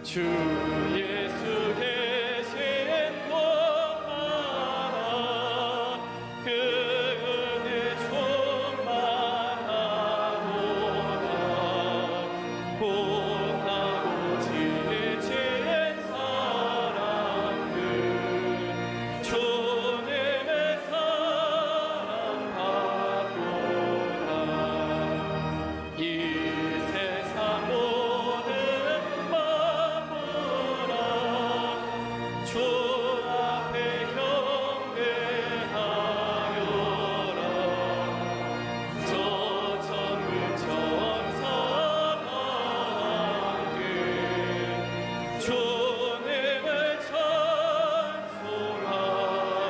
주 예수 계신 곳마다 그 은혜 충만하도다. 본하고 지친 사람들 주님의 사랑받도다. 이 세상 모든 만물아 주 앞에 경배하여라. 저 천군 천사만들 주님을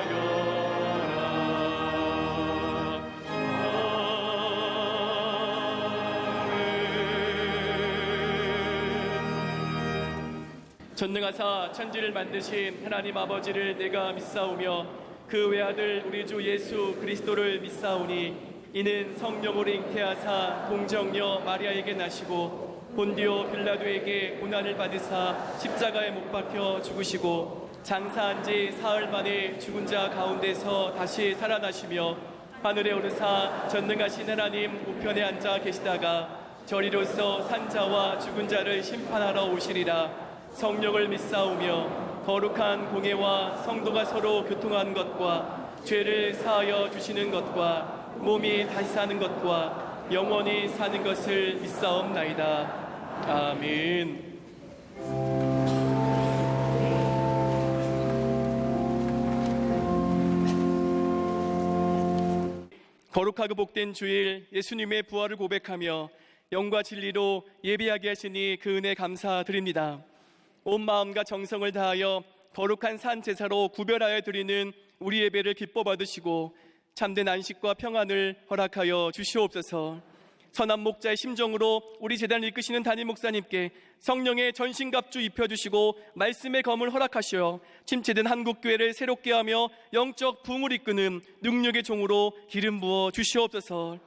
찬송하여라. 전능하사 천지를 만드신 하나님 아버지를 내가 믿사오며 그 외아들 우리 주 예수 그리스도를 믿사오니 이는 성령으로 잉태하사 동정녀 마리아에게 나시고 본디오 빌라도에게 고난을 받으사 십자가에 못 박혀 죽으시고 장사한 지 사흘 만에 죽은 자 가운데서 다시 살아나시며 하늘에 오르사 전능하신 하나님 우편에 앉아 계시다가 저리로서 산자와 죽은 자를 심판하러 오시리라. 성령을 믿사오며 거룩한 공예와 성도가 서로 교통하는 것과 죄를 사하여 주시는 것과 몸이 다시 사는 것과 영원히 사는 것을 믿사옵나이다. 아멘. 거룩하고 복된 주일 예수님의 부활을 고백하며 영과 진리로 예배하게 하시니 그 은혜 감사드립니다. 온 마음과 정성을 다하여 거룩한 산 제사로 구별하여 드리는 우리 예배를 기뻐 받으시고 참된 안식과 평안을 허락하여 주시옵소서. 선한 목자의 심정으로 우리 제단을 이끄시는 담임 목사님께 성령의 전신갑주 입혀주시고 말씀의 검을 허락하시어 침체된 한국교회를 새롭게 하며 영적 부흥을 이끄는 능력의 종으로 기름 부어 주시옵소서.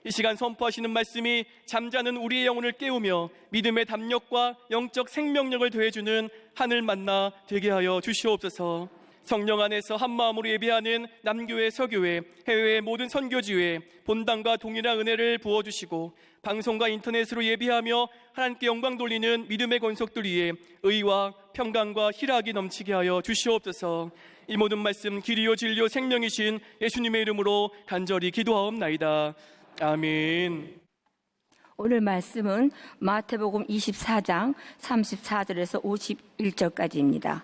이 시간 선포하시는 말씀이 잠자는 우리의 영혼을 깨우며 믿음의 담력과 영적 생명력을 더해주는 하늘 만나 되게 하여 주시옵소서. 성령 안에서 한마음으로 예배하는 남교회, 서교회, 해외의 모든 선교지회, 본당과 동일한 은혜를 부어주시고 방송과 인터넷으로 예배하며 하나님께 영광 돌리는 믿음의 권속들 위에 의와 평강과 희락이 넘치게 하여 주시옵소서. 이 모든 말씀 길이요 진리요 생명이신 예수님의 이름으로 간절히 기도하옵나이다. 아멘. 오늘 말씀은 마태복음 24장 34절에서 51절까지입니다.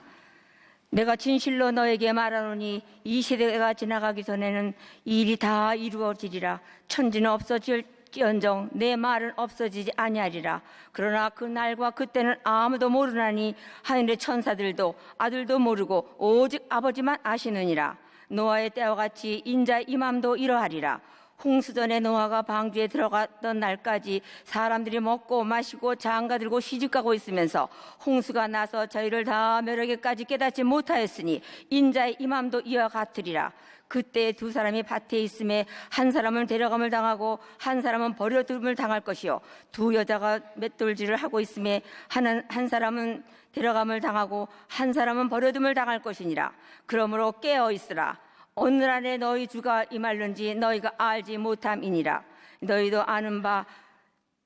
내가 진실로 너에게 말하노니 이 시대가 지나가기 전에는 이 일이 다 이루어지리라. 천지는 없어질지언정 내 말은 없어지지 아니하리라. 그러나 그 날과 그때는 아무도 모르나니 하늘의 천사들도 아들도 모르고 오직 아버지만 아시느니라. 노아의 때와 같이 인자의 임함도 이러하리라. 홍수전에 노아가 방주에 들어갔던 날까지 사람들이 먹고 마시고 장가들고 시집가고 있으면서 홍수가 나서 저희를 다 멸하기까지 깨닫지 못하였으니 인자의 임함도 이와 같으리라. 그때 두 사람이 밭에 있음에 한 사람은 데려감을 당하고 한 사람은 버려둠을 당할 것이요 두 여자가 맷돌질을 하고 있음에 한 사람은 데려감을 당하고 한 사람은 버려둠을 당할 것이니라. 그러므로 깨어 있으라. 오늘 안에 너희 주가 임할는지 너희가 알지 못함이니라. 너희도 아는 바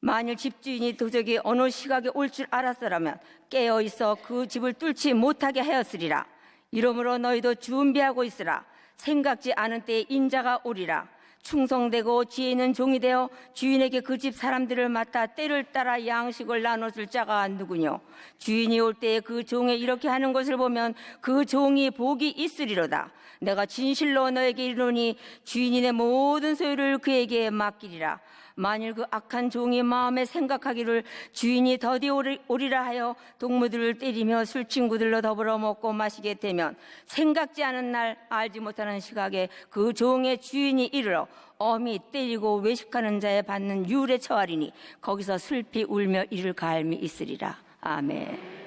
만일 집주인이 도적이 어느 시각에 올 줄 알았더라면 깨어 있어 그 집을 뚫지 못하게 하였으리라. 이러므로 너희도 준비하고 있으라. 생각지 않은 때에 인자가 오리라. 충성되고 지혜 있는 종이 되어 주인에게 그 집 사람들을 맡아 때를 따라 양식을 나눠줄 자가 누구뇨. 주인이 올 때에 그 종에 이렇게 하는 것을 보면 그 종이 복이 있으리로다. 내가 진실로 너에게 이르노니 주인이 내 모든 소유를 그에게 맡기리라. 만일 그 악한 종이 마음에 생각하기를 주인이 더디 오리라 하여 동무들을 때리며 술친구들로 더불어 먹고 마시게 되면 생각지 않은 날 알지 못하는 시각에 그 종의 주인이 이르러 엄히 때리고 외식하는 자에 받는 유울에 처하리니 거기서 슬피 울며 이를 갈미 있으리라. 아멘.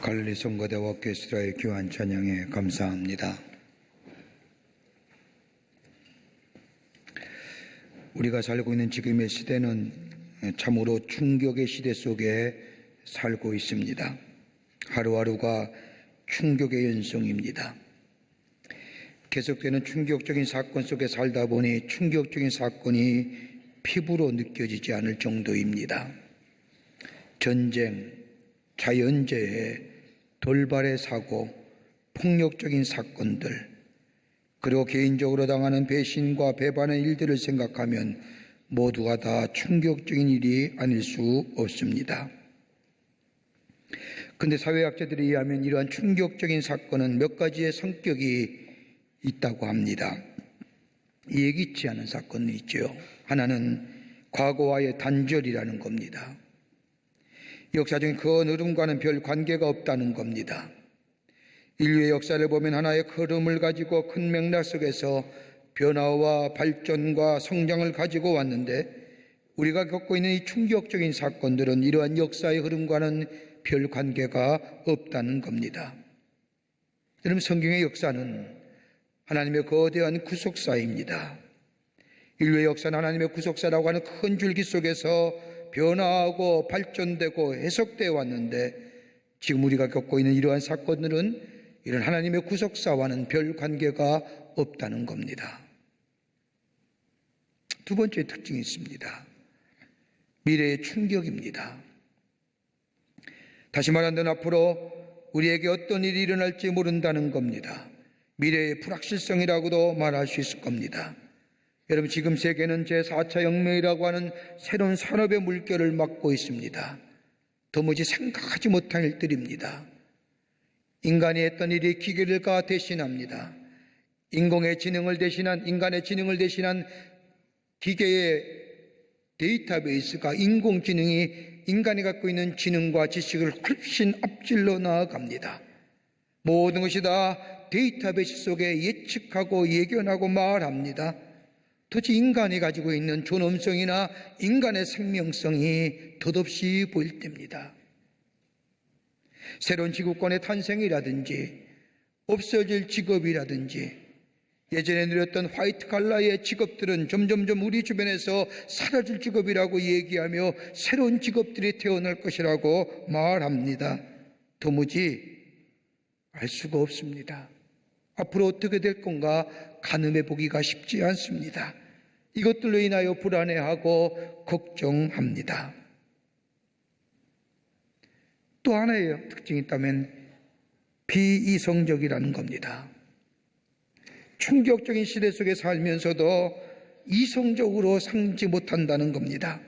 갈릴리 성가대와 오케스트라의 귀한 찬양에 감사합니다. 우리가 살고 있는 지금의 시대는 참으로 충격의 시대 속에 살고 있습니다. 하루하루가 충격의 연속입니다. 계속되는 충격적인 사건 속에 살다 보니 충격적인 사건이 피부로 느껴지지 않을 정도입니다. 전쟁, 자연재해, 돌발의 사고, 폭력적인 사건들, 그리고 개인적으로 당하는 배신과 배반의 일들을 생각하면 모두가 다 충격적인 일이 아닐 수 없습니다. 그런데 사회학자들에 의하면 이러한 충격적인 사건은 몇 가지의 성격이 있다고 합니다. 예기치 않은 사건이 있죠. 하나는 과거와의 단절이라는 겁니다. 역사적인 그 흐름과는 별 관계가 없다는 겁니다. 인류의 역사를 보면 하나의 흐름을 가지고 큰 맥락 속에서 변화와 발전과 성장을 가지고 왔는데 우리가 겪고 있는 이 충격적인 사건들은 이러한 역사의 흐름과는 별 관계가 없다는 겁니다. 여러분, 성경의 역사는 하나님의 거대한 구속사입니다. 인류의 역사는 하나님의 구속사라고 하는 큰 줄기 속에서 변화하고 발전되고 해석되어 왔는데 지금 우리가 겪고 있는 이러한 사건들은 이런 하나님의 구속사와는 별 관계가 없다는 겁니다. 두 번째 특징이 있습니다. 미래의 충격입니다. 다시 말한다면 앞으로 우리에게 어떤 일이 일어날지 모른다는 겁니다. 미래의 불확실성이라고도 말할 수 있을 겁니다. 여러분, 지금 세계는 제4차 혁명이라고 하는 새로운 산업의 물결을 맞고 있습니다. 도무지 생각하지 못한 일들입니다. 인간이 했던 일이 기계가 대신합니다. 인간의 지능을 대신한 기계의 데이터베이스가 인공지능이 인간이 갖고 있는 지능과 지식을 훨씬 앞질러 나아갑니다. 모든 것이 다 데이터베이스 속에 예측하고 예견하고 말합니다. 도대체 인간이 가지고 있는 존엄성이나 인간의 생명성이 덧없이 보일 때입니다. 새로운 지구권의 탄생이라든지 없어질 직업이라든지 예전에 누렸던 화이트 칼라의 직업들은 점점점 우리 주변에서 사라질 직업이라고 얘기하며 새로운 직업들이 태어날 것이라고 말합니다. 도무지 알 수가 없습니다. 앞으로 어떻게 될 건가 가늠해 보기가 쉽지 않습니다. 이것들로 인하여 불안해하고 걱정합니다. 또 하나의 특징이 있다면 비이성적이라는 겁니다. 충격적인 시대 속에 살면서도 이성적으로 살지 못한다는 겁니다.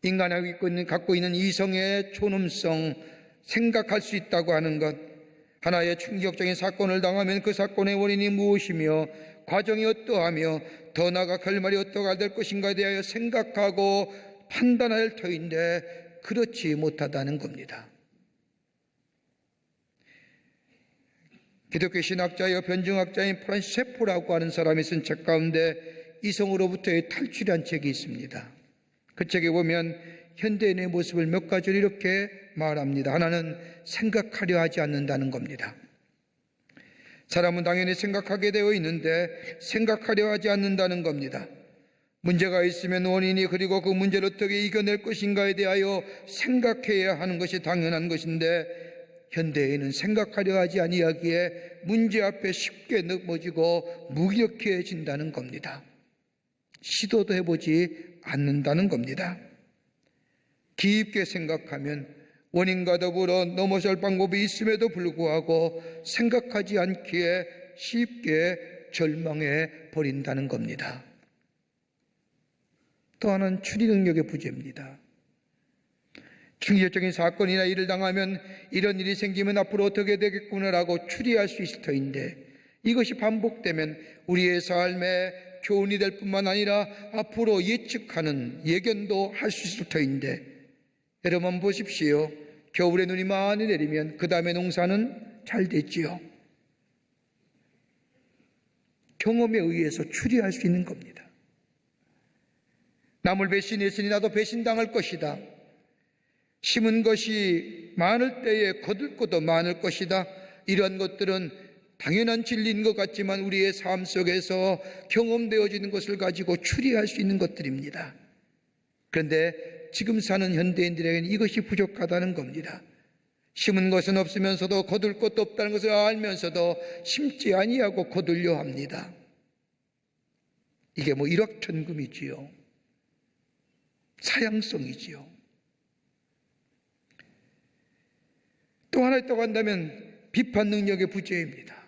인간이 갖고 있는 이성의 존엄성, 생각할 수 있다고 하는 것, 하나의 충격적인 사건을 당하면 그 사건의 원인이 무엇이며 과정이 어떠하며 더 나아가 결말이 어떠가 될 것인가에 대하여 생각하고 판단할 터인데 그렇지 못하다는 겁니다. 기독교 신학자여 변증학자인 프란시스 세포라고 하는 사람이 쓴 책 가운데 이성으로부터의 탈출이라는 책이 있습니다. 그 책에 보면 현대인의 모습을 몇 가지로 이렇게 말합니다. 하나는 생각하려 하지 않는다는 겁니다. 사람은 당연히 생각하게 되어 있는데 생각하려 하지 않는다는 겁니다. 문제가 있으면 원인이 그리고 그 문제를 어떻게 이겨낼 것인가에 대하여 생각해야 하는 것이 당연한 것인데 현대인은 생각하려 하지 아니하기에 문제 앞에 쉽게 넘어지고 무기력해진다는 겁니다. 시도도 해보지 않는다는 겁니다. 깊게 생각하면 원인과 더불어 넘어설 방법이 있음에도 불구하고 생각하지 않기에 쉽게 절망해 버린다는 겁니다. 또 하나는 추리 능력의 부재입니다. 충격적인 사건이나 일을 당하면 이런 일이 생기면 앞으로 어떻게 되겠구나라고 추리할 수 있을 터인데 이것이 반복되면 우리의 삶에 교훈이 될 뿐만 아니라 앞으로 예측하는 예견도 할 수 있을 터인데 여러분 보십시오. 겨울에 눈이 많이 내리면 그 다음에 농사는 잘 됐지요. 경험에 의해서 추리할 수 있는 겁니다. 남을 배신했으니 나도 배신당할 것이다. 심은 것이 많을 때에 거둘 것도 많을 것이다. 이러한 것들은 당연한 진리인 것 같지만 우리의 삶 속에서 경험되어지는 것을 가지고 추리할 수 있는 것들입니다. 그런데 지금 사는 현대인들에게는 이것이 부족하다는 겁니다. 심은 것은 없으면서도 거둘 것도 없다는 것을 알면서도 심지 아니하고 거두려 합니다. 이게 뭐 일확천금이지요. 사양성이지요. 또 하나 있다고 한다면 비판 능력의 부재입니다.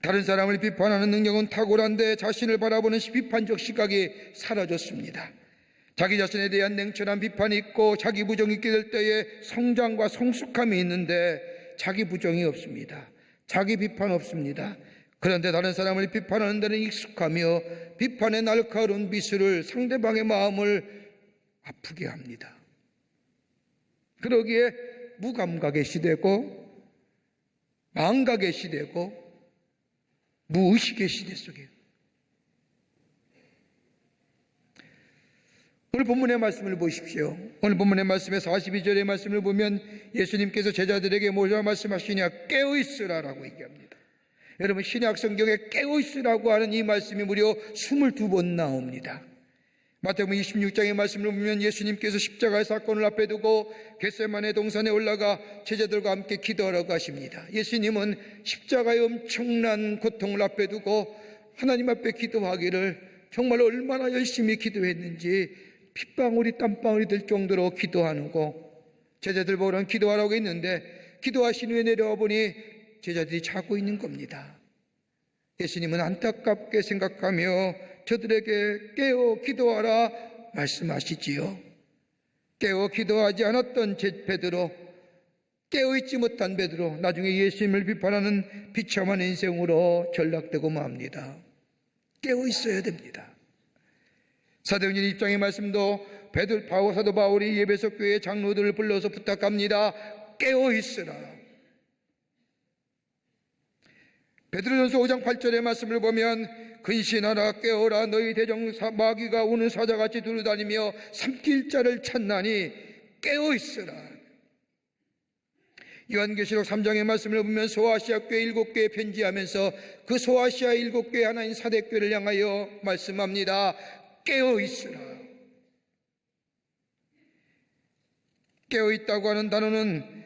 다른 사람을 비판하는 능력은 탁월한데 자신을 바라보는 비판적 시각이 사라졌습니다. 자기 자신에 대한 냉철한 비판이 있고 자기 부정이 있게 될 때에 성장과 성숙함이 있는데 자기 부정이 없습니다. 자기 비판 없습니다. 그런데 다른 사람을 비판하는 데는 익숙하며 비판의 날카로운 비수를 상대방의 마음을 아프게 합니다. 그러기에 무감각의 시대고 망각의 시대고 무의식의 시대 속에 오늘 본문의 말씀을 보십시오. 오늘 본문의 말씀의 42절의 말씀을 보면 예수님께서 제자들에게 뭐라 말씀하시냐? 깨어있으라라고 얘기합니다. 여러분, 신약 성경에 깨어있으라고 하는 이 말씀이 무려 22번 나옵니다. 마태복음 26장의 말씀을 보면 예수님께서 십자가의 사건을 앞에 두고 겟세마네 동산에 올라가 제자들과 함께 기도하라고 하십니다. 예수님은 십자가의 엄청난 고통을 앞에 두고 하나님 앞에 기도하기를 정말 얼마나 열심히 기도했는지 핏방울이 땀방울이 될 정도로 기도하고 제자들 보고는 기도하라고 했는데 기도하신 후에 내려와 보니 제자들이 자고 있는 겁니다. 예수님은 안타깝게 생각하며 저들에게 깨어 기도하라 말씀하시지요. 깨어 기도하지 않았던 베드로, 깨어있지 못한 베드로, 나중에 예수님을 비판하는 비참한 인생으로 전락되고 맙니다. 깨어있어야 됩니다. 사도행전 입장의 말씀도 사도 바울이 에베소 교회 장로들을 불러서 부탁합니다. 깨어있으라. 베드로전서 5장 8절의 말씀을 보면 근신하라 깨어라 너희 대적 마귀가 우는 사자같이 두루다니며 삼킬 자를 찾나니 깨어있으라. 요한계시록 3장의 말씀을 보면 소아시아 교회 7교회에 편지하면서 그 소아시아 7교회 하나인 사대교회를 향하여 말씀합니다. 깨어있으라. 깨어있다고 하는 단어는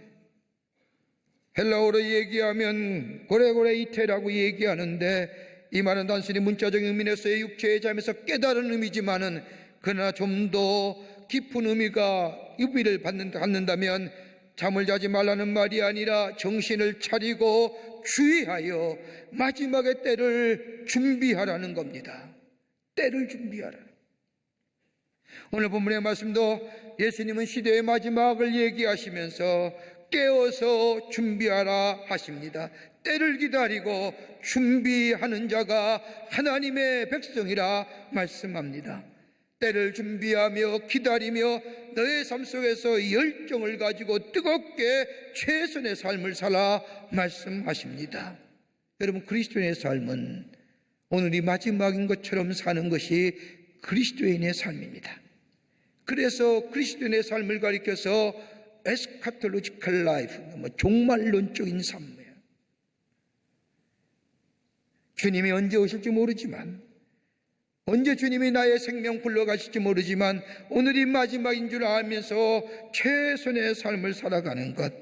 헬라어로 얘기하면 고레고레이테라고 얘기하는데 이 말은 단순히 문자적인 의미에서의 육체의 잠에서 깨달은 의미지만은 그러나 좀 더 깊은 의미를 갖는다면 잠을 자지 말라는 말이 아니라 정신을 차리고 주의하여 마지막의 때를 준비하라는 겁니다. 때를 준비하라. 오늘 본문의 말씀도 예수님은 시대의 마지막을 얘기하시면서 깨어서 준비하라 하십니다. 때를 기다리고 준비하는 자가 하나님의 백성이라 말씀합니다. 때를 준비하며 기다리며 너의 삶 속에서 열정을 가지고 뜨겁게 최선의 삶을 살아 말씀하십니다. 여러분, 그리스도인의 삶은 오늘이 마지막인 것처럼 사는 것이 그리스도인의 삶입니다. 그래서 그리스도인의 삶을 가리켜서 에스카톨로지컬 라이프, 종말론적인 삶이에요. 주님이 언제 오실지 모르지만, 언제 주님이 나의 생명 불러가실지 모르지만 오늘이 마지막인 줄 알면서 최선의 삶을 살아가는 것.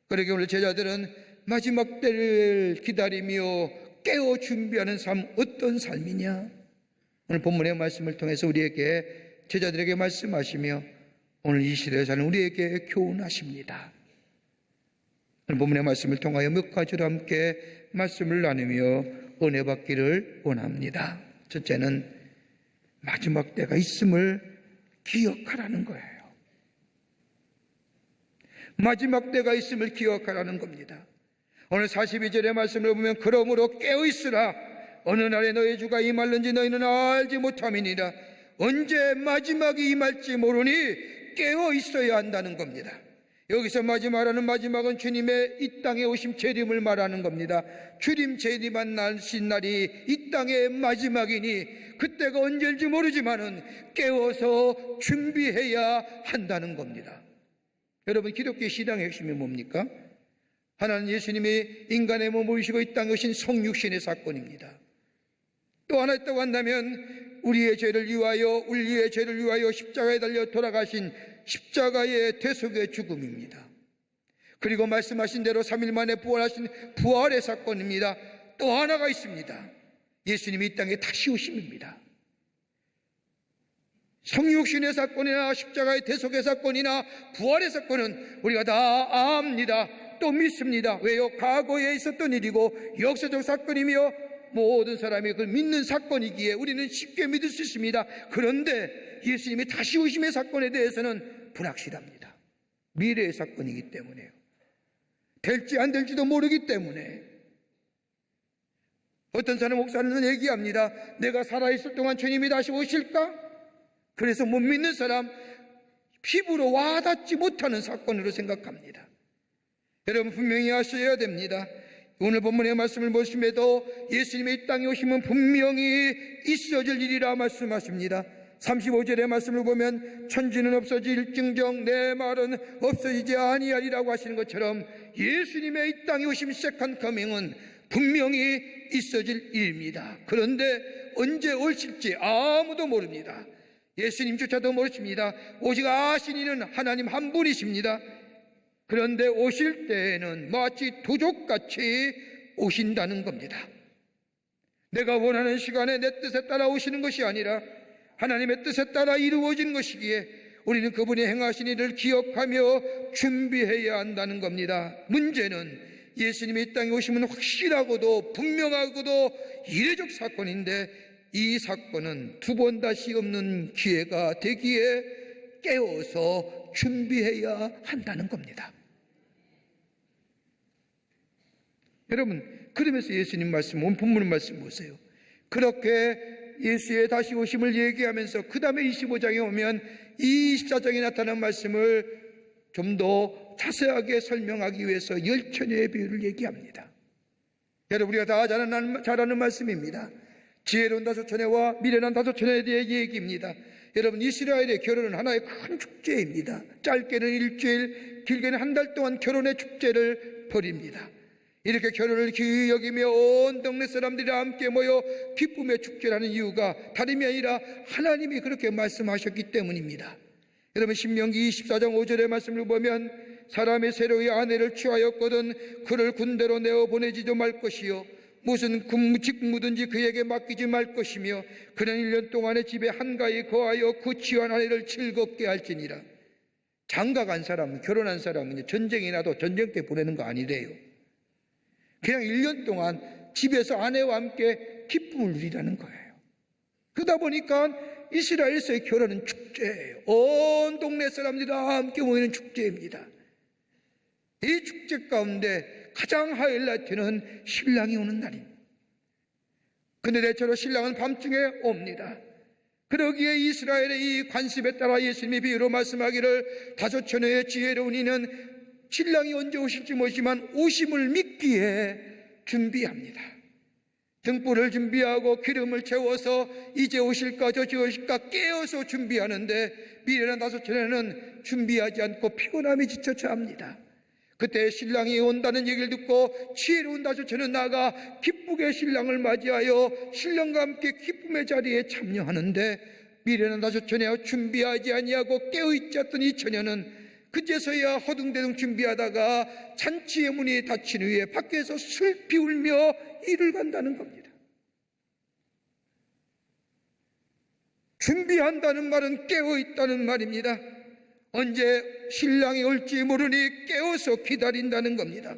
그러기에 오늘 제자들은 마지막 때를 기다리며 깨어 준비하는 삶, 어떤 삶이냐? 오늘 본문의 말씀을 통해서 우리에게, 제자들에게 말씀하시며 오늘 이 시대에 사는 우리에게 교훈하십니다. 오늘 본문의 말씀을 통하여 몇 가지로 함께 말씀을 나누며 은혜 받기를 원합니다. 첫째는 마지막 때가 있음을 기억하라는 거예요. 마지막 때가 있음을 기억하라는 겁니다. 오늘 42절의 말씀을 보면 그러므로 깨어있으라. 어느 날에 너희 주가 임할는지 너희는 알지 못함이니라. 언제 마지막이 임할지 모르니 깨어있어야 한다는 겁니다. 여기서 마지막이라는 마지막은 주님의 이 땅에 오심 재림을 말하는 겁니다. 주님 재림한 날신 날이 이 땅의 마지막이니 그때가 언제인지 모르지만은 깨워서 준비해야 한다는 겁니다. 여러분, 기독교 신앙의 핵심이 뭡니까? 하나는 예수님이 인간의 몸을 입으시고 이 땅에 오신 성육신의 사건입니다. 또 하나 있다고 한다면 우리의 죄를 위하여 십자가에 달려 돌아가신 십자가의 대속의 죽음입니다. 그리고 말씀하신 대로 3일 만에 부활하신 부활의 사건입니다. 또 하나가 있습니다. 예수님이 이 땅에 다시 오심입니다. 성육신의 사건이나 십자가의 대속의 사건이나 부활의 사건은 우리가 다 압니다. 또 믿습니다. 왜요? 과거에 있었던 일이고 역사적 사건이며 모든 사람이 그걸 믿는 사건이기에 우리는 쉽게 믿을 수 있습니다. 그런데 예수님의 다시 오심의 사건에 대해서는 불확실합니다. 미래의 사건이기 때문에요. 될지 안 될지도 모르기 때문에. 어떤 사람 목사는 얘기합니다. 내가 살아있을 동안 주님이 다시 오실까? 그래서 못 믿는 사람, 피부로 와닿지 못하는 사건으로 생각합니다. 여러분, 분명히 아셔야 됩니다. 오늘 본문의 말씀을 보시면도 예수님의 이 땅에 오시면 분명히 있어질 일이라 말씀하십니다. 35절의 말씀을 보면 천지는 없어질증정 내 말은 없어지지 아니하리라고 하시는 것처럼 예수님의 이 땅에 오심 세컨 커밍은 분명히 있어질 일입니다. 그런데 언제 오실지 아무도 모릅니다. 예수님조차도 모르십니다. 오직 아신 이는 하나님 한 분이십니다. 그런데 오실 때에는 마치 도적같이 오신다는 겁니다. 내가 원하는 시간에 내 뜻에 따라 오시는 것이 아니라 하나님의 뜻에 따라 이루어진 것이기에 우리는 그분이 행하신 일을 기억하며 준비해야 한다는 겁니다. 문제는 예수님이 이 땅에 오시면 확실하고도 분명하고도 이례적 사건인데 이 사건은 두 번 다시 없는 기회가 되기에 깨워서 준비해야 한다는 겁니다. 여러분, 그러면서 예수님 말씀, 온 본문 말씀 보세요. 그렇게 예수의 다시 오심을 얘기하면서 그 다음에 25장에 오면 이 24장에 나타난 말씀을 좀 더 자세하게 설명하기 위해서 열처녀의 비유를 얘기합니다. 여러분, 우리가 다 잘 아는 말씀입니다. 지혜로운 다섯 처녀와 미련한 다섯 처녀에 대해 얘기입니다. 여러분, 이스라엘의 결혼은 하나의 큰 축제입니다. 짧게는 일주일, 길게는 한 달 동안 결혼의 축제를 벌입니다. 이렇게 결혼을 귀히 여기며 온 동네 사람들이 함께 모여 기쁨의 축제라는 이유가 다름이 아니라 하나님이 그렇게 말씀하셨기 때문입니다. 여러분, 신명기 24장 5절의 말씀을 보면 사람의 새로이 아내를 취하였거든 그를 군대로 내어 보내지도 말 것이요 무슨 직무든지 그에게 맡기지 말 것이며 그는 1년 동안에 집에 한가히 거하여 그 취한 아내를 즐겁게 할지니라. 장가간 사람은, 결혼한 사람은 전쟁이 나도 전쟁 때 보내는 거 아니래요. 그냥 1년 동안 집에서 아내와 함께 기쁨을 누리라는 거예요. 그러다 보니까 이스라엘에서의 결혼은 축제예요. 온 동네 사람들이 다 함께 모이는 축제입니다. 이 축제 가운데 가장 하이라이트는 신랑이 오는 날입니다. 근데 대체로 신랑은 밤중에 옵니다. 그러기에 이스라엘의 이 관습에 따라 예수님이 비유로 말씀하기를 다섯 처녀의 지혜로운 이는 신랑이 언제 오실지 모르지만 오심을 믿기에 준비합니다. 등불을 준비하고 기름을 채워서 이제 오실까 저제 오실까 깨어서 준비하는데 미련한 다섯 처녀는 준비하지 않고 피곤함에 지쳐 잠합니다. 그때 신랑이 온다는 얘기를 듣고 지혜로운 다섯 처녀는 나가 기쁘게 신랑을 맞이하여 신랑과 함께 기쁨의 자리에 참여하는데 미련한 다섯 처녀 준비하지 아니하고 깨어있지 않던 이 처녀는 그제서야 허둥대둥 준비하다가 잔치의 문이 닫힌 후에 밖에서 슬피 울며 이를 간다는 겁니다. 준비한다는 말은 깨어있다는 말입니다. 언제 신랑이 올지 모르니 깨어서 기다린다는 겁니다.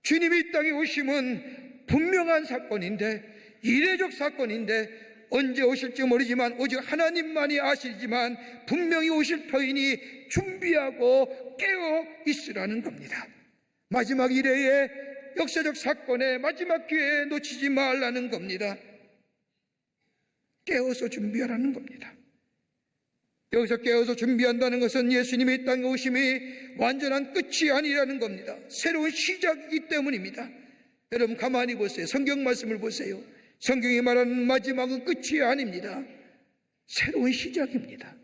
주님이 이 땅에 오심은 분명한 사건인데, 이례적 사건인데 언제 오실지 모르지만 오직 하나님만이 아시지만 분명히 오실 터이니 준비하고 깨어 있으라는 겁니다. 마지막 이래의 역사적 사건의 마지막 기회에 놓치지 말라는 겁니다. 깨어서 준비하라는 겁니다. 여기서 깨어서 준비한다는 것은 예수님의 이 땅에 오심이 완전한 끝이 아니라는 겁니다. 새로운 시작이기 때문입니다. 여러분, 가만히 보세요. 성경 말씀을 보세요. 성경이 말하는 마지막은 끝이 아닙니다. 새로운 시작입니다.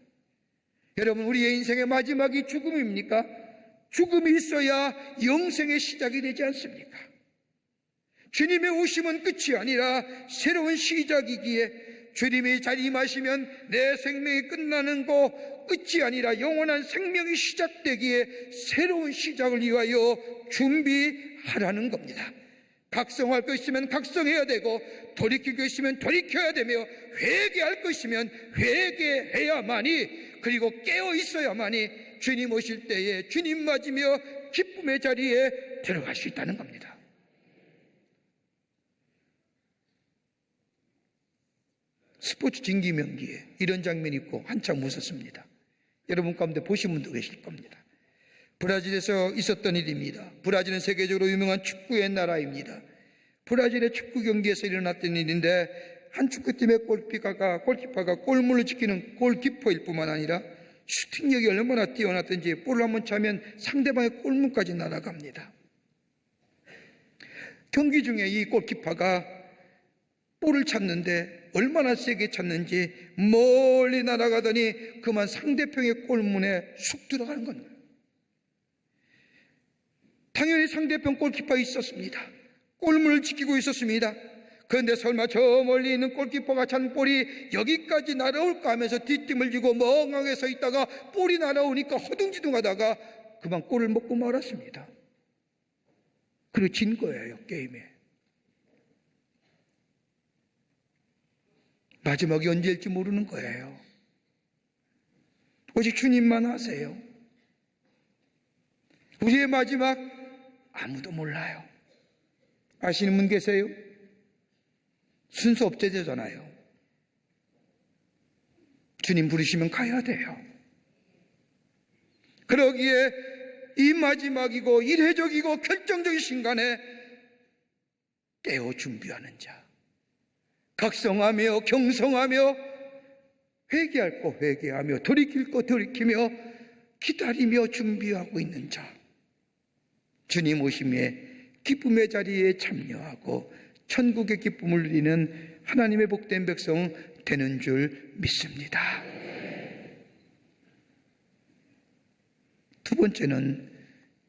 여러분, 우리의 인생의 마지막이 죽음입니까? 죽음이 있어야 영생의 시작이 되지 않습니까? 주님의 오심은 끝이 아니라 새로운 시작이기에 주님이 잘 임하시면 내 생명이 끝나는 거 끝이 아니라 영원한 생명이 시작되기에 새로운 시작을 위하여 준비하라는 겁니다. 각성할 것 있으면 각성해야 되고, 돌이킬 것 있으면 돌이켜야 되며, 회개할 것 있으면 회개해야만이, 그리고 깨어 있어야만이 주님 오실 때에 주님 맞으며 기쁨의 자리에 들어갈 수 있다는 겁니다. 스포츠 진기명기에 이런 장면이 있고 한참 웃었습니다. 여러분 가운데 보신 분도 계실 겁니다. 브라질에서 있었던 일입니다. 브라질은 세계적으로 유명한 축구의 나라입니다. 브라질의 축구 경기에서 일어났던 일인데, 한 축구팀의 골키퍼가 골문을 지키는 골키퍼일 뿐만 아니라 슈팅력이 얼마나 뛰어났든지 볼을 한번 차면 상대방의 골문까지 날아갑니다. 경기 중에 이 골키퍼가 볼을 찼는데 얼마나 세게 찼는지 멀리 날아가더니 그만 상대편의 골문에 쑥 들어가는 겁니다. 당연히 상대편 골키퍼가 있었습니다. 골문을 지키고 있었습니다. 그런데 설마 저 멀리 있는 골키퍼가 찬 볼이 여기까지 날아올까 하면서 뒷짐을 지고 멍하게 서 있다가 볼이 날아오니까 허둥지둥하다가 그만 골을 먹고 말았습니다. 그리고 진 거예요, 게임에. 마지막이 언제일지 모르는 거예요. 오직 주님만 아세요. 우리의 마지막 아무도 몰라요. 아시는 분 계세요? 순서 없대잖아요. 주님 부르시면 가야 돼요. 그러기에 이 마지막이고 이례적이고 결정적인 순간에 깨어 준비하는 자, 각성하며 경성하며 회개할 거 회개하며 돌이킬 거 돌이키며 기다리며 준비하고 있는 자, 주님 오심에 기쁨의 자리에 참여하고 천국의 기쁨을 누리는 하나님의 복된 백성 되는 줄 믿습니다. 두 번째는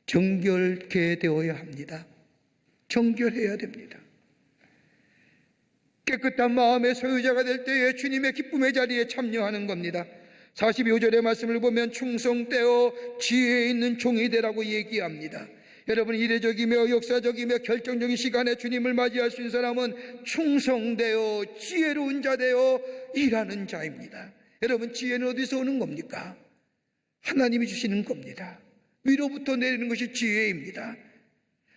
정결케 되어야 합니다. 정결해야 됩니다. 깨끗한 마음의 소유자가 될 때에 주님의 기쁨의 자리에 참여하는 겁니다. 42절의 말씀을 보면 충성되어 지혜에 있는 종이 되라고 얘기합니다. 여러분, 이례적이며 역사적이며 결정적인 시간에 주님을 맞이할 수 있는 사람은 충성되어 지혜로운 자 되어 일하는 자입니다. 여러분, 지혜는 어디서 오는 겁니까? 하나님이 주시는 겁니다. 위로부터 내리는 것이 지혜입니다.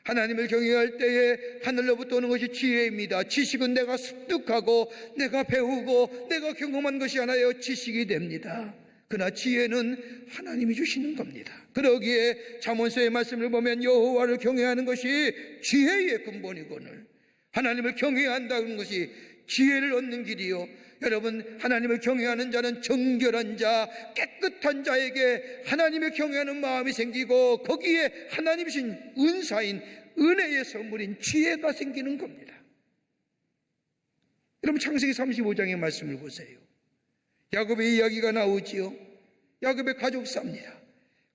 하나님을 경외할 때에 하늘로부터 오는 것이 지혜입니다. 지식은 내가 습득하고 내가 배우고 내가 경험한 것이 아니라 지식이 됩니다. 그러나 지혜는 하나님이 주시는 겁니다. 그러기에 잠언서의 말씀을 보면 여호와를 경외하는 것이 지혜의 근본이거늘 하나님을 경외한다는 것이 지혜를 얻는 길이요, 여러분, 하나님을 경외하는 자는 정결한 자, 깨끗한 자에게 하나님을 경외하는 마음이 생기고 거기에 하나님이신 은사인 은혜의 선물인 지혜가 생기는 겁니다. 여러분, 창세기 35장의 말씀을 보세요. 야곱의 이야기가 나오지요. 야곱의 가족사입니다.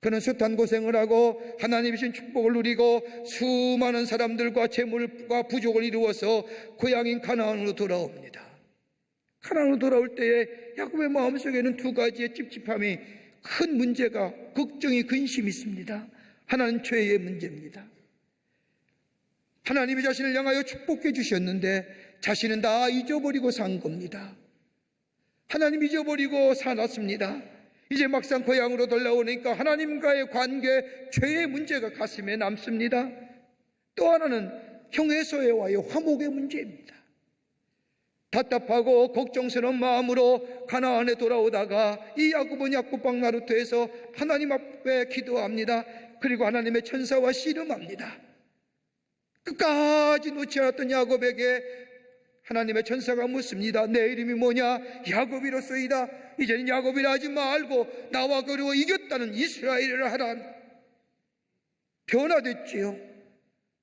그는 숱한 고생을 하고 하나님이신 축복을 누리고 수많은 사람들과 재물과 부족을 이루어서 고향인 가나안으로 돌아옵니다. 가나안으로 돌아올 때에 야곱의 마음속에는 두 가지의 찝찝함이, 큰 문제가, 걱정이, 근심이 있습니다. 하나는 죄의 문제입니다. 하나님이 자신을 향하여 축복해 주셨는데 자신은 다 잊어버리고 산 겁니다. 하나님 잊어버리고 살았습니다. 이제 막상 고향으로 돌아오니까 하나님과의 관계, 죄의 문제가 가슴에 남습니다. 또 하나는 형제소외와의 화목의 문제입니다. 답답하고 걱정스러운 마음으로 가나안에 돌아오다가 이 야곱은 야곱방 나루터에서 하나님 앞에 기도합니다. 그리고 하나님의 천사와 씨름합니다. 끝까지 놓지 않았던 야곱에게 하나님의 천사가 묻습니다. 내 이름이 뭐냐? 야곱이로소이다. 이제는 야곱이라 하지 말고 나와 그리고 이겼다는 이스라엘을 하라. 변화됐지요.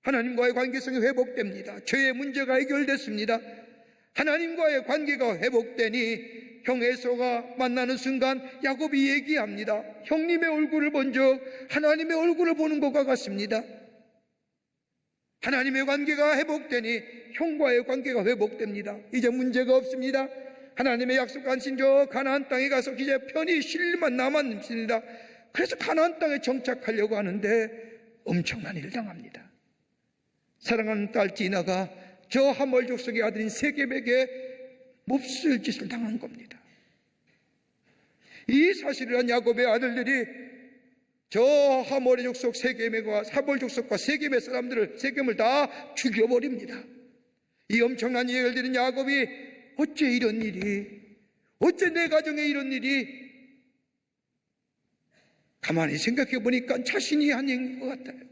하나님과의 관계성이 회복됩니다. 죄의 문제가 해결됐습니다. 하나님과의 관계가 회복되니 형 에서가 만나는 순간 야곱이 얘기합니다. 형님의 얼굴을 본 적 하나님의 얼굴을 보는 것과 같습니다. 하나님의 관계가 회복되니 형과의 관계가 회복됩니다. 이제 문제가 없습니다. 하나님의 약속하신 저 가나안 땅에 가서 이제 편히 쉴만 남았습니다. 그래서 가나안 땅에 정착하려고 하는데 엄청난 일을 당합니다. 사랑하는 딸 디나가 저 하몰 족속의 아들인 세겜에게 몹쓸 짓을 당한 겁니다. 이 사실을 한 야곱의 아들들이 저 하몰의 족속 세겜과 하몰 족속과 세겜의 사람들을 세겜을 다 죽여버립니다. 이 엄청난 얘기를 들은 야곱이 어째 이런 일이, 어째 내 가정에 이런 일이, 가만히 생각해 보니까 자신이 한 행위인 것 같아요.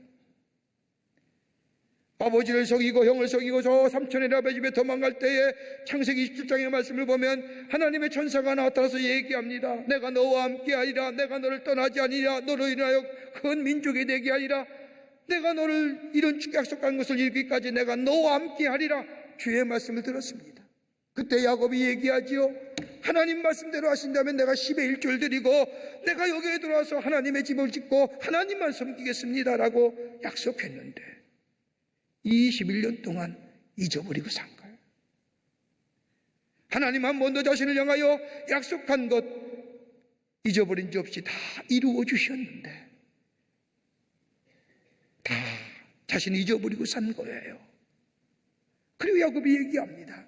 아버지를 속이고 형을 속이고 저 삼촌의 라베 집에 도망갈 때에 창세기 27장의 말씀을 보면 하나님의 천사가 나타나서 얘기합니다. 내가 너와 함께하리라. 내가 너를 떠나지 아니라. 너로 인하여 큰 민족이 되게 하리라. 내가 너를 이런 약속한 것을 이루기까지 내가 너와 함께하리라. 주의 말씀을 들었습니다. 그때 야곱이 얘기하지요. 하나님 말씀대로 하신다면 내가 10의 1조를 드리고 내가 여기에 들어와서 하나님의 집을 짓고 하나님만 섬기겠습니다 라고 약속했는데 21년 동안 잊어버리고 산 거예요. 하나님 한 번도 자신을 향하여 약속한 것 잊어버린 적 없이 다 이루어 주셨는데 다 자신이 잊어버리고 산 거예요. 그리고 야곱이 얘기합니다.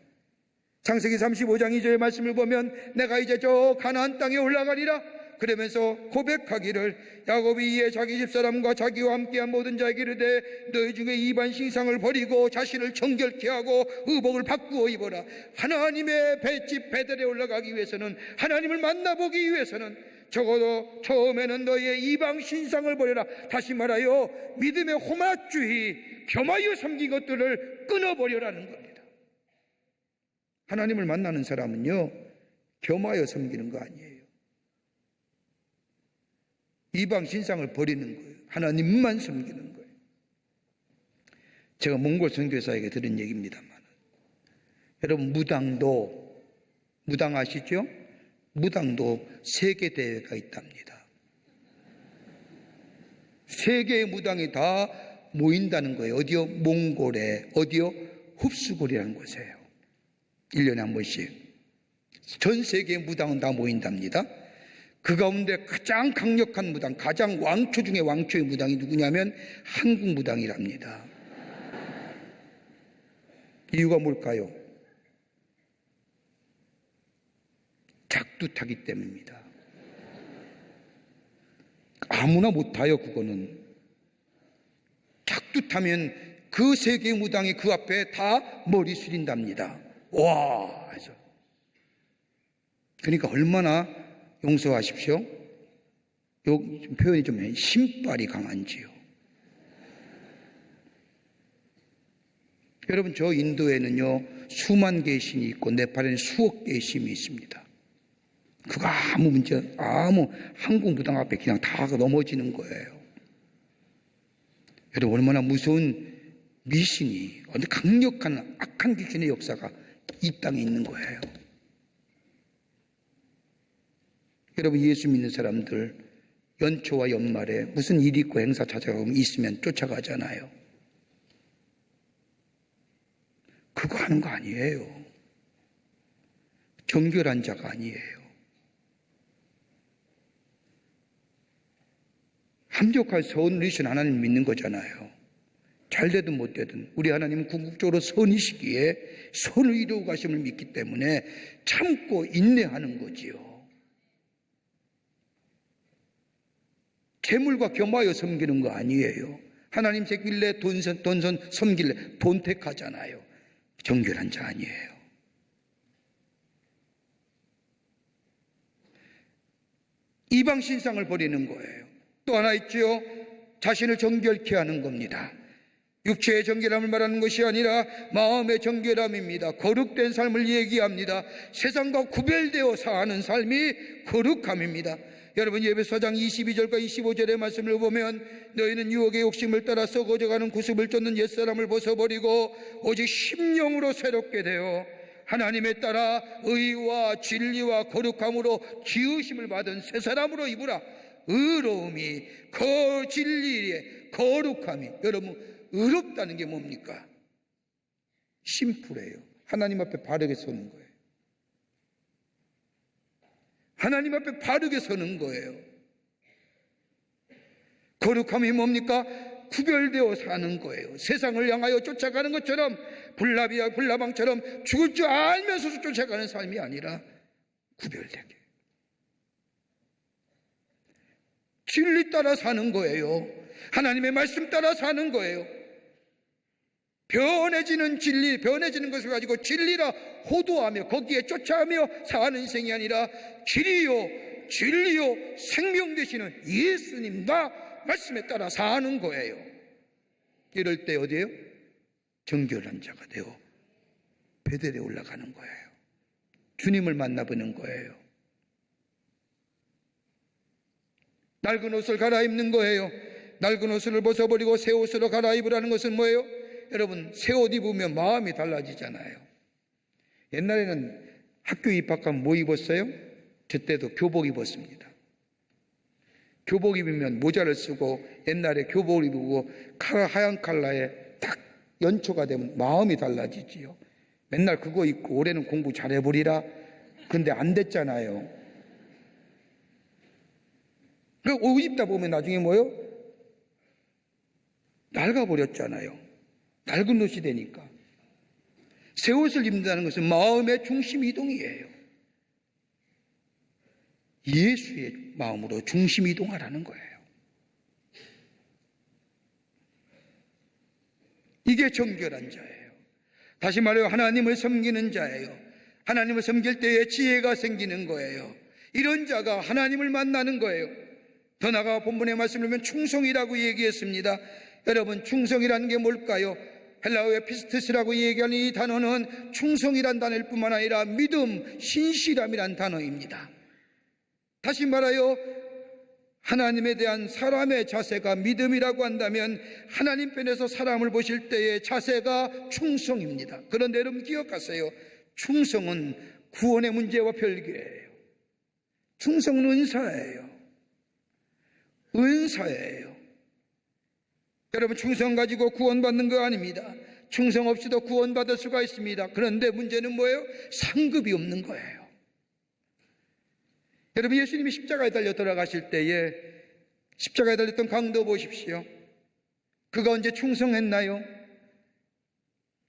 창세기 35장 2절의 말씀을 보면 내가 이제 저 가나안 땅에 올라가리라. 그러면서 고백하기를 야곱이 이에 자기 집사람과 자기와 함께한 모든 자에게 이르되 너희 중에 이방 신상을 버리고 자신을 정결케 하고 의복을 바꾸어 입어라. 하나님의 집 베델에 올라가기 위해서는, 하나님을 만나보기 위해서는 적어도 처음에는 너희의 이방 신상을 버려라. 다시 말하여 믿음의 호마주의, 겸하여 섬긴 것들을 끊어버려라는 겁니다. 하나님을 만나는 사람은요, 겸하여 섬기는 거 아니에요. 이방 신상을 버리는 거예요. 하나님만 섬기는 거예요. 제가 몽골 선교사에게 들은 얘기입니다만, 여러분 무당 아시죠? 무당도 세계 대회가 있답니다. 세계의 무당이 다 모인다는 거예요. 어디요? 몽골에. 어디요? 흡수골이라는 곳이에요. 1년에 한 번씩 전 세계의 무당은 다 모인답니다. 그 가운데 가장 강력한 무당, 가장 왕초 중에 왕초의 무당이 누구냐면 한국 무당이랍니다. 이유가 뭘까요? 작두타기 때문입니다. 아무나 못타요. 그거는 작두타면 그 세계의 무당이 그 앞에 다 머리 숙인답니다. 와, 그러니까 얼마나 용서하십시오. 요 표현이 좀 신발이 강한지요. 여러분, 저 인도에는요 수만 개의 신이 있고 네팔에는 수억 개의 신이 있습니다. 그거 아무 문제, 아무 한국 무당 앞에 그냥 다 넘어지는 거예요. 여러분, 얼마나 무서운 미신이, 어느 강력한 악한 귀신의 역사가 이 땅에 있는 거예요. 여러분, 예수 믿는 사람들 연초와 연말에 무슨 일 있고 행사 찾아가면 있으면 쫓아가잖아요. 그거 하는 거 아니에요. 정결한 자가 아니에요. 합력할 선이신 하나님 믿는 거잖아요. 잘 되든 못 되든 우리 하나님은 궁극적으로 선이시기에 선을 이루어 가심을 믿기 때문에 참고 인내하는 거지요. 재물과 겸하여 섬기는 거 아니에요. 하나님 새길래 돈선 섬길래 돈 택하잖아요. 정결한 자 아니에요. 이방 신상을 버리는 거예요. 또 하나 있죠. 자신을 정결케 하는 겁니다. 육체의 정결함을 말하는 것이 아니라 마음의 정결함입니다. 거룩된 삶을 얘기합니다. 세상과 구별되어 사는 삶이 거룩함입니다. 여러분, 에베소서 22절과 25절의 말씀을 보면 너희는 유혹의 욕심을 따라 썩어져가는 구습을 쫓는 옛사람을 벗어버리고 오직 심령으로 새롭게 되어 하나님에 따라 의와 진리와 거룩함으로 지으심을 받은 새 사람으로 입으라. 의로움이 그 진리의 거룩함이, 여러분 의롭다는 게 뭡니까? 심플해요. 하나님 앞에 바르게 서는 거예요. 하나님 앞에 바르게 서는 거예요. 거룩함이 뭡니까? 구별되어 사는 거예요. 세상을 향하여 쫓아가는 것처럼, 불나비와 불나방처럼 죽을 줄 알면서 쫓아가는 삶이 아니라 구별되게 진리 따라 사는 거예요. 하나님의 말씀 따라 사는 거예요. 변해지는 진리, 변해지는 것을 가지고 진리라 호도하며 거기에 쫓아가며 사는 인생이 아니라 길이요 진리요 생명 되시는 예수님과 말씀에 따라 사는 거예요. 이럴 때 어디에요? 정결한 자가 되어 베델에 올라가는 거예요. 주님을 만나보는 거예요. 낡은 옷을 갈아입는 거예요. 낡은 옷을 벗어버리고 새 옷으로 갈아입으라는 것은 뭐예요? 여러분, 새 옷 입으면 마음이 달라지잖아요. 옛날에는 학교 입학하면 뭐 입었어요? 저 때도 교복 입었습니다. 교복 입으면 모자를 쓰고, 옛날에 교복을 입고 하얀 칼라에 딱 연초가 되면 마음이 달라지지요. 맨날 그거 입고 올해는 공부 잘해보리라. 근데 안 됐잖아요. 그 옷 입다 보면 나중에 뭐예요? 낡아버렸잖아요. 낡은 옷이 되니까. 새 옷을 입는다는 것은 마음의 중심 이동이에요. 예수의 마음으로 중심 이동하라는 거예요. 이게 정결한 자예요. 다시 말해요, 하나님을 섬기는 자예요. 하나님을 섬길 때에 지혜가 생기는 거예요. 이런 자가 하나님을 만나는 거예요. 더 나아가 본문의 말씀을 보면 충성이라고 얘기했습니다. 여러분, 충성이라는 게 뭘까요? 헬라어의 피스티스라고 얘기하는 이 단어는 충성이란 단어일 뿐만 아니라 믿음, 신실함이란 단어입니다. 다시 말하여 하나님에 대한 사람의 자세가 믿음이라고 한다면 하나님 편에서 사람을 보실 때의 자세가 충성입니다. 그런데 여러분 기억하세요. 충성은 구원의 문제와 별개예요. 충성은 은사예요. 은사예요. 여러분, 충성 가지고 구원받는 거 아닙니다. 충성 없이도 구원받을 수가 있습니다. 그런데 문제는 뭐예요? 상급이 없는 거예요. 여러분, 예수님이 십자가에 달려 돌아가실 때에 십자가에 달렸던 강도 보십시오. 그가 언제 충성했나요?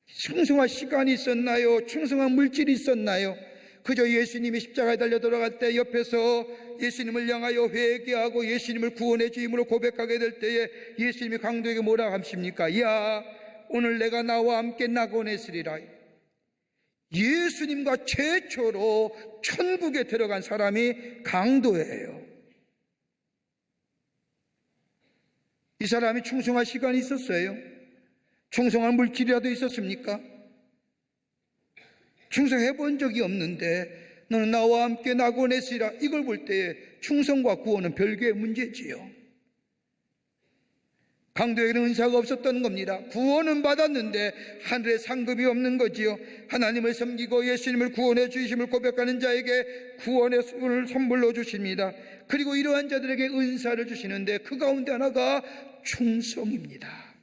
충성할 시간이 있었나요? 충성한 물질이 있었나요? 그저 예수님이 십자가에 달려 돌아갈 때 옆에서 예수님을 향하여 회개하고 예수님을 구원의 주임으로 고백하게 될 때에 예수님이 강도에게 뭐라고 하십니까? 야, 오늘 내가 나와 함께 낙원에 있으리라. 예수님과 최초로 천국에 들어간 사람이 강도예요. 이 사람이 충성할 시간이 있었어요? 충성한 물질이라도 있었습니까? 충성해 본 적이 없는데 너는 나와 함께 낙원에 있으리라. 이걸 볼 때에 충성과 구원은 별개의 문제지요. 강도에게는 은사가 없었던 겁니다. 구원은 받았는데 하늘에 상급이 없는 거지요. 하나님을 섬기고 예수님을 구원해 주심을 고백하는 자에게 구원의 수를 선물로 주십니다. 그리고 이러한 자들에게 은사를 주시는데 그 가운데 하나가 충성입니다.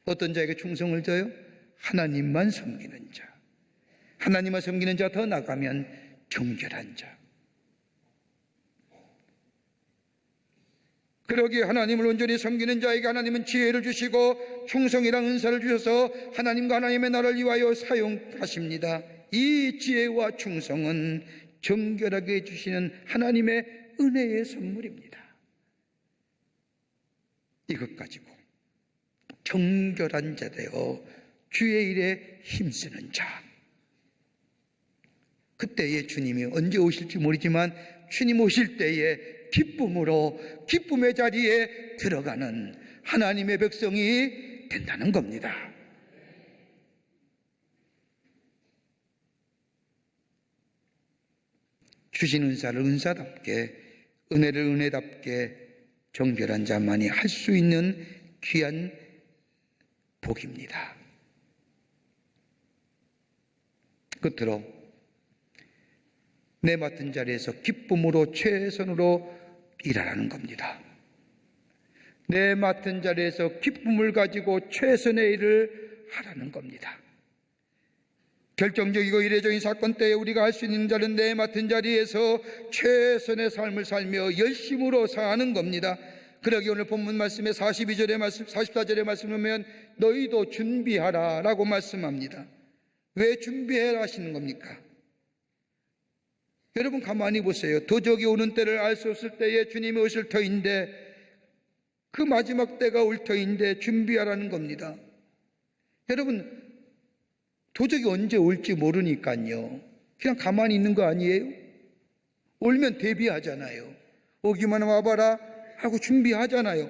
어떤 자에게 충성을 줘요? 하나님만 섬기는 자. 하나님을 섬기는 자, 더 나가면 정결한 자. 그러기에 하나님을 온전히 섬기는 자에게 하나님은 지혜를 주시고 충성이란 은사를 주셔서 하나님과 하나님의 나라를 위하여 사용하십니다. 이 지혜와 충성은 정결하게 해주시는 하나님의 은혜의 선물입니다. 이것 가지고 정결한 자 되어 주의 일에 힘쓰는 자. 그때에 주님이 언제 오실지 모르지만 주님 오실 때에 기쁨으로 기쁨의 자리에 들어가는 하나님의 백성이 된다는 겁니다. 주신 은사를 은사답게, 은혜를 은혜답게 정결한 자만이 할 수 있는 귀한 복입니다. 끝으로 내 맡은 자리에서 기쁨으로 최선으로 일하라는 겁니다. 내 맡은 자리에서 기쁨을 가지고 최선의 일을 하라는 겁니다. 결정적이고 이례적인 사건 때에 우리가 할 수 있는 자는 내 맡은 자리에서 최선의 삶을 살며 열심으로 사는 겁니다. 그러기 오늘 본문 말씀에 42절의 말씀, 44절의 말씀을 보면 너희도 준비하라 라고 말씀합니다. 왜 준비해라 하시는 겁니까? 여러분 가만히 보세요. 도적이 오는 때를 알 수 없을 때에 주님이 오실 터인데 그 마지막 때가 올 터인데 준비하라는 겁니다. 여러분 도적이 언제 올지 모르니까요. 그냥 가만히 있는 거 아니에요? 올면 대비하잖아요. 오기만 와봐라 하고 준비하잖아요.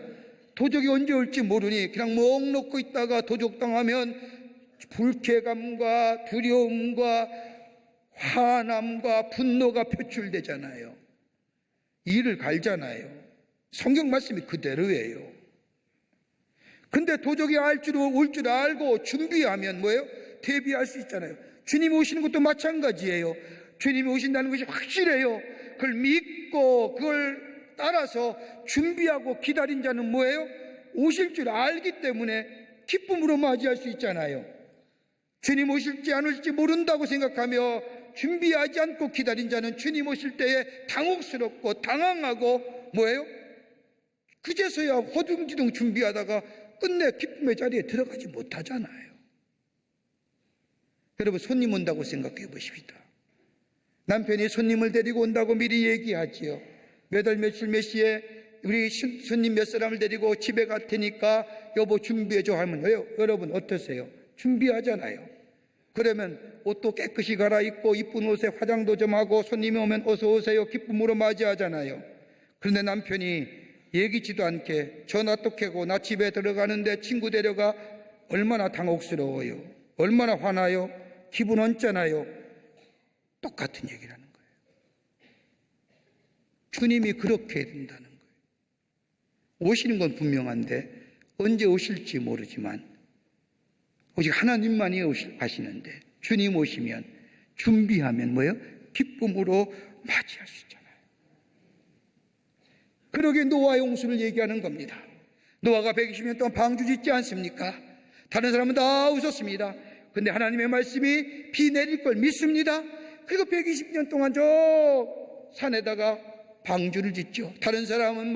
도적이 언제 올지 모르니 그냥 멍 놓고 있다가 도적당하면 불쾌감과 두려움과 화남과 분노가 표출되잖아요. 이를 갈잖아요. 성경 말씀이 그대로예요. 근데 도적이 올 줄 알고 준비하면 뭐예요? 대비할 수 있잖아요. 주님이 오시는 것도 마찬가지예요. 주님이 오신다는 것이 확실해요. 그걸 믿고 그걸 따라서 준비하고 기다린 자는 뭐예요? 오실 줄 알기 때문에 기쁨으로 맞이할 수 있잖아요. 주님 오실지 안 오실지 모른다고 생각하며 준비하지 않고 기다린 자는 주님 오실 때에 당혹스럽고 당황하고 뭐예요? 그제서야 허둥지둥 준비하다가 끝내 기쁨의 자리에 들어가지 못하잖아요. 여러분 손님 온다고 생각해 보십시다. 남편이 손님을 데리고 온다고 미리 얘기하지요. 몇 월 며칠 몇 시에 우리 손님 몇 사람을 데리고 집에 갈 테니까 여보 준비해줘 하면 왜요? 여러분 어떠세요? 준비하잖아요. 그러면 옷도 깨끗이 갈아입고 이쁜 옷에 화장도 좀 하고 손님이 오면 어서 오세요 기쁨으로 맞이하잖아요. 그런데 남편이 얘기지도 않게 전화 또 켜고 나 집에 들어가는데 친구 데려가 얼마나 당혹스러워요. 얼마나 화나요. 기분 언짢아요. 똑같은 얘기를 하는 거예요. 주님이 그렇게 해야 된다는 거예요. 오시는 건 분명한데 언제 오실지 모르지만 오직 하나님만이 아시는데 주님 오시면 준비하면 뭐예요? 기쁨으로 맞이할 수 있잖아요. 그러게 노아의 홍수를 얘기하는 겁니다. 노아가 120년 동안 방주 짓지 않습니까? 다른 사람은 다 웃었습니다. 근데 하나님의 말씀이 비 내릴 걸 믿습니다. 그리고 120년 동안 저 산에다가 방주를 짓죠. 다른 사람은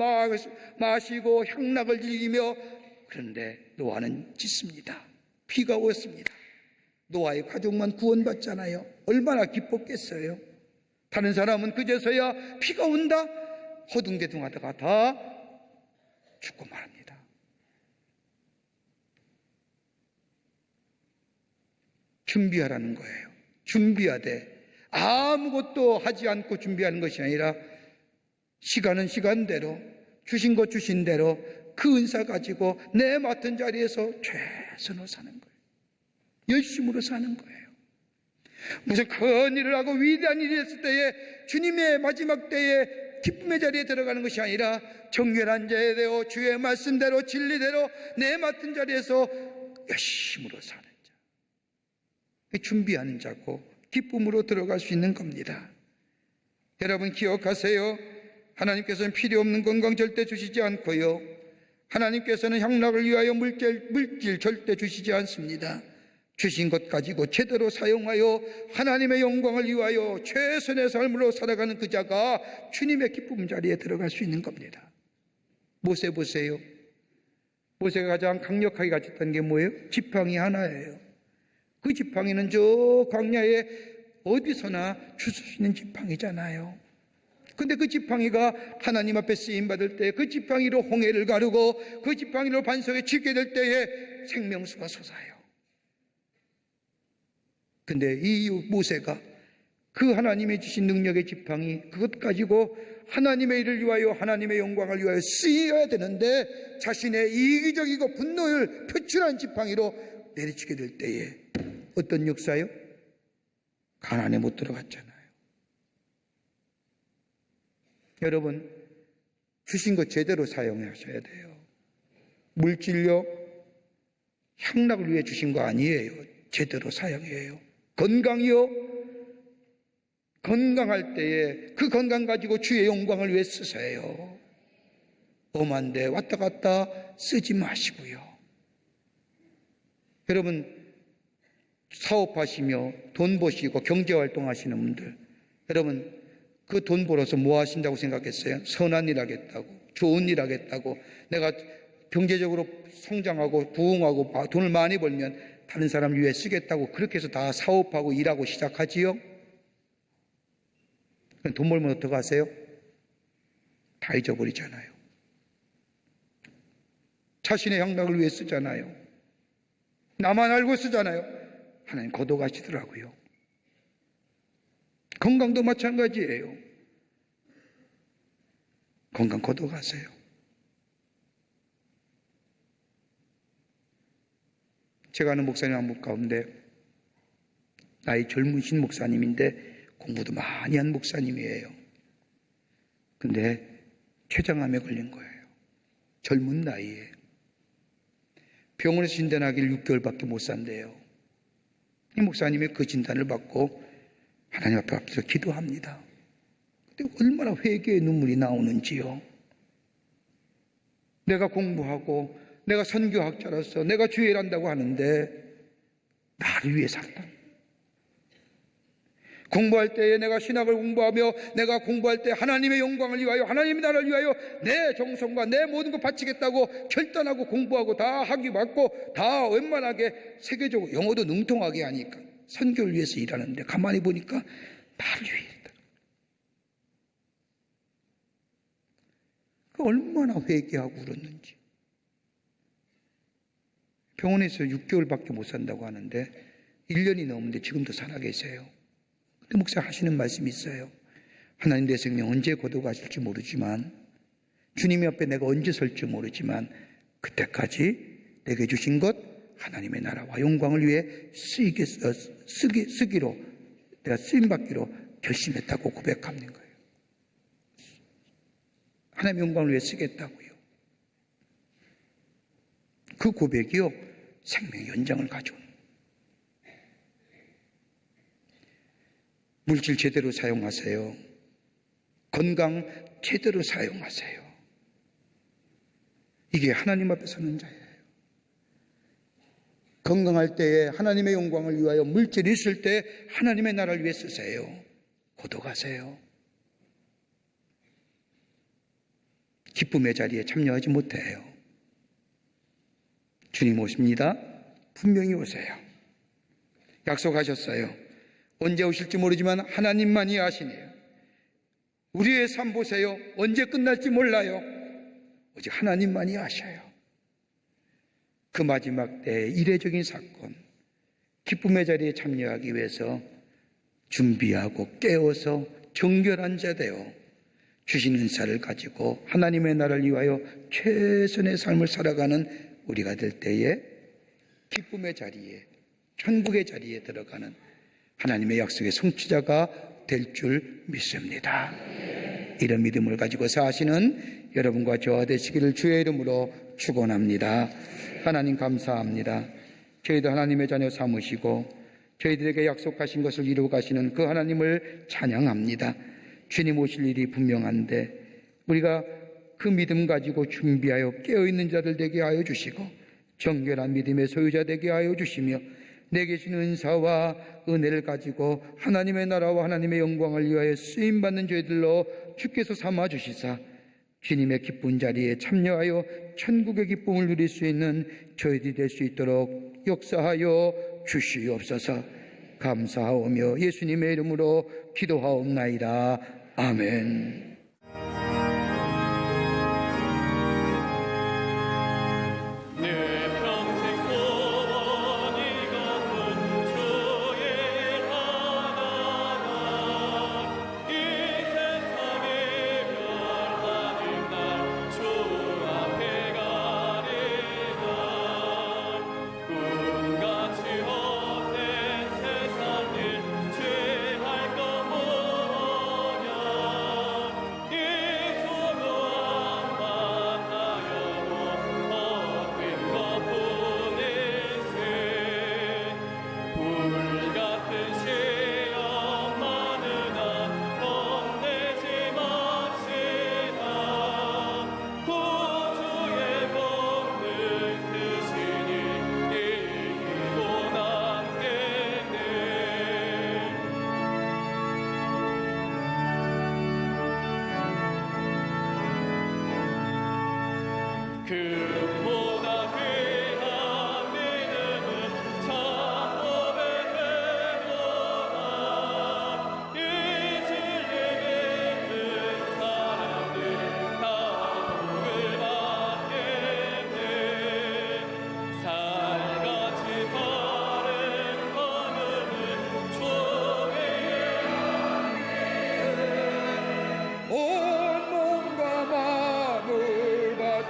마시고 향락을 즐기며 그런데 노아는 짓습니다. 비가 왔습니다. 노아의 가족만 구원받잖아요. 얼마나 기뻤겠어요. 다른 사람은 그제서야 비가 온다 허둥대둥하다가 다 죽고 말합니다. 준비하라는 거예요. 준비하되 아무것도 하지 않고 준비하는 것이 아니라 시간은 시간대로 주신 것 주신 대로 그 은사 가지고 내 맡은 자리에서 최선으로 사는 거예요. 열심으로 사는 거예요. 무슨 큰 일을 하고 위대한 일이 있을 때에 주님의 마지막 때에 기쁨의 자리에 들어가는 것이 아니라 정결한 제대로 주의 말씀대로 진리대로 내 맡은 자리에서 열심으로 사는 자, 준비하는 자고 기쁨으로 들어갈 수 있는 겁니다. 여러분 기억하세요. 하나님께서는 필요 없는 건강 절대 주시지 않고요, 하나님께서는 향락을 위하여 물질 절대 주시지 않습니다. 주신 것 가지고 제대로 사용하여 하나님의 영광을 위하여 최선의 삶으로 살아가는 그 자가 주님의 기쁨 자리에 들어갈 수 있는 겁니다. 모세 보세요. 모세가 가장 강력하게 가졌던 게 뭐예요? 지팡이 하나예요. 그 지팡이는 저 광야에 어디서나 주실 수 있는 지팡이잖아요. 근데 그 지팡이가 하나님 앞에 쓰임받을 때 그 지팡이로 홍해를 가르고 그 지팡이로 반석에 치게 될 때에 생명수가 솟아요. 근데 이 모세가 그 하나님의 주신 능력의 지팡이 그것 가지고 하나님의 일을 위하여 하나님의 영광을 위하여 쓰여야 되는데 자신의 이기적이고 분노를 표출한 지팡이로 내리치게 될 때에 어떤 역사요? 가나안에 못 들어갔잖아요. 여러분 주신 것 제대로 사용하셔야 돼요. 물질요 향락을 위해 주신 거 아니에요. 제대로 사용해요. 건강이요 건강할 때에 그 건강 가지고 주의 영광을 위해 쓰세요. 엄한데 왔다 갔다 쓰지 마시고요. 여러분, 사업하시며 돈 버시고 경제활동 하시는 분들, 여러분 그 돈 벌어서 뭐 하신다고 생각했어요? 선한 일 하겠다고, 좋은 일 하겠다고, 내가 경제적으로 성장하고 부흥하고 돈을 많이 벌면 다른 사람 위해 쓰겠다고 그렇게 해서 다 사업하고 일하고 시작하지요? 돈 벌면 어떡 하세요? 다 잊어버리잖아요. 자신의 향락을 위해 쓰잖아요. 나만 알고 쓰잖아요. 하나님 거둬가시더라고요. 건강도 마찬가지예요. 건강 거둬가세요. 제가 아는 목사님 한 분 가운데 나이 젊으신 목사님인데 공부도 많이 한 목사님이에요. 근데 췌장암에 걸린 거예요. 젊은 나이에. 병원에서 진단하기를 6개월밖에 못 산대요. 이 목사님이 그 진단을 받고 하나님 앞에서 기도합니다. 근데 얼마나 회개의 눈물이 나오는지요. 내가 공부하고 내가 선교학자로서 내가 주의 일한다고 하는데 나를 위해 산다. 공부할 때에 내가 신학을 공부하며 내가 공부할 때 하나님의 영광을 위하여 하나님의 나라를 위하여 내 정성과 내 모든 것 바치겠다고 결단하고 공부하고 다 학위 받고 다 웬만하게 세계적으로 영어도 능통하게 하니까 선교를 위해서 일하는데 가만히 보니까 나를 위해 있다. 그 얼마나 회개하고 울었는지. 병원에서 6개월밖에 못 산다고 하는데 1년이 넘는데 지금도 살아계세요. 근데 목사 하시는 말씀이 있어요. 하나님 내 생명 언제 거둬가실지 모르지만 주님 옆에 내가 언제 설지 모르지만 그때까지 내게 주신 것 하나님의 나라와 영광을 위해 쓰기로 내가 쓰임받기로 결심했다고 고백하는 거예요. 하나님의 영광을 위해 쓰겠다고요. 그 고백이요 생명의 연장을 가져오는. 물질 제대로 사용하세요. 건강 제대로 사용하세요. 이게 하나님 앞에 서는 자예요. 건강할 때에 하나님의 영광을 위하여, 물질이 있을 때 하나님의 나라를 위해 쓰세요. 거둬가세요. 기쁨의 자리에 참여하지 못해요. 주님 오십니다. 분명히 오세요. 약속하셨어요. 언제 오실지 모르지만 하나님만이 아시네요. 우리의 삶 보세요. 언제 끝날지 몰라요. 오직 하나님만이 아셔요. 그 마지막 때의 이례적인 사건, 기쁨의 자리에 참여하기 위해서 준비하고 깨워서 정결한 자 되어 주신 은사를 가지고 하나님의 나라를 위하여 최선의 삶을 살아가는 우리가 될 때에 기쁨의 자리에, 천국의 자리에 들어가는 하나님의 약속의 성취자가 될 줄 믿습니다. 이런 믿음을 가지고 사시는 여러분과 저와 되시기를 주의 이름으로 축원합니다. 하나님 감사합니다. 저희도 하나님의 자녀 삼으시고 저희들에게 약속하신 것을 이루어 가시는 그 하나님을 찬양합니다. 주님 오실 일이 분명한데 우리가 그 믿음 가지고 준비하여 깨어있는 자들 되게 하여 주시고 정결한 믿음의 소유자 되게 하여 주시며 내게 주신 은사와 은혜를 가지고 하나님의 나라와 하나님의 영광을 위하여 쓰임받는 저희들로 주께서 삼아주시사 주님의 기쁜 자리에 참여하여 천국의 기쁨을 누릴 수 있는 저희들이 될 수 있도록 역사하여 주시옵소서. 감사하오며 예수님의 이름으로 기도하옵나이다. 아멘.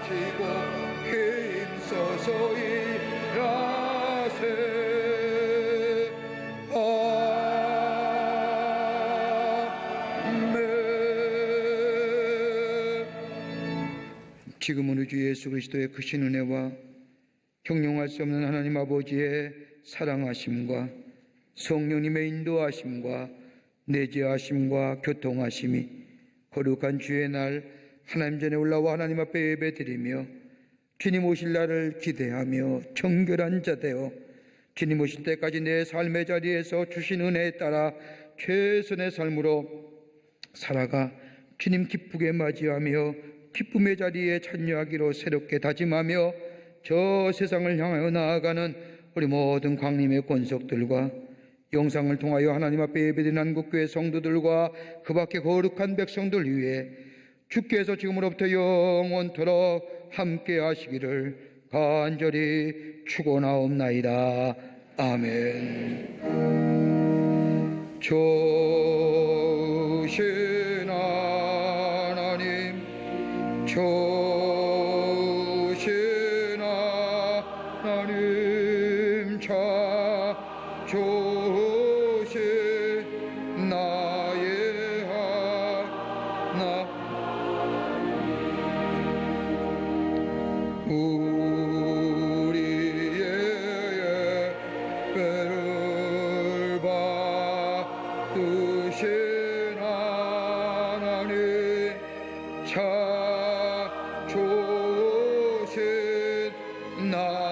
합치고 힘써서 일하세. 아멘. 지금은 우리 주 예수 그리스도의 크신 은혜와 형용할 수 없는 하나님 아버지의 사랑하심과 성령님의 인도하심과 내재하심과 교통하심이 거룩한 주의 날 하나님 전에 올라와 하나님 앞에 예배드리며 주님 오실 날을 기대하며 정결한 자 되어 주님 오실 때까지 내 삶의 자리에서 주신 은혜에 따라 최선의 삶으로 살아가 주님 기쁘게 맞이하며 기쁨의 자리에 참여하기로 새롭게 다짐하며 저 세상을 향하여 나아가는 우리 모든 광림의 권속들과 영상을 통하여 하나님 앞에 예배드린 한국교회 성도들과 그 밖에 거룩한 백성들 위해 주께서 지금으로부터 영원토록 함께 하시기를 간절히 축원하옵나이다. 아멘. 조신 하나님, 조신 하나님, 자 조신 나의 하나, 우리의 예배를 받으신 하나님, 자 조신 나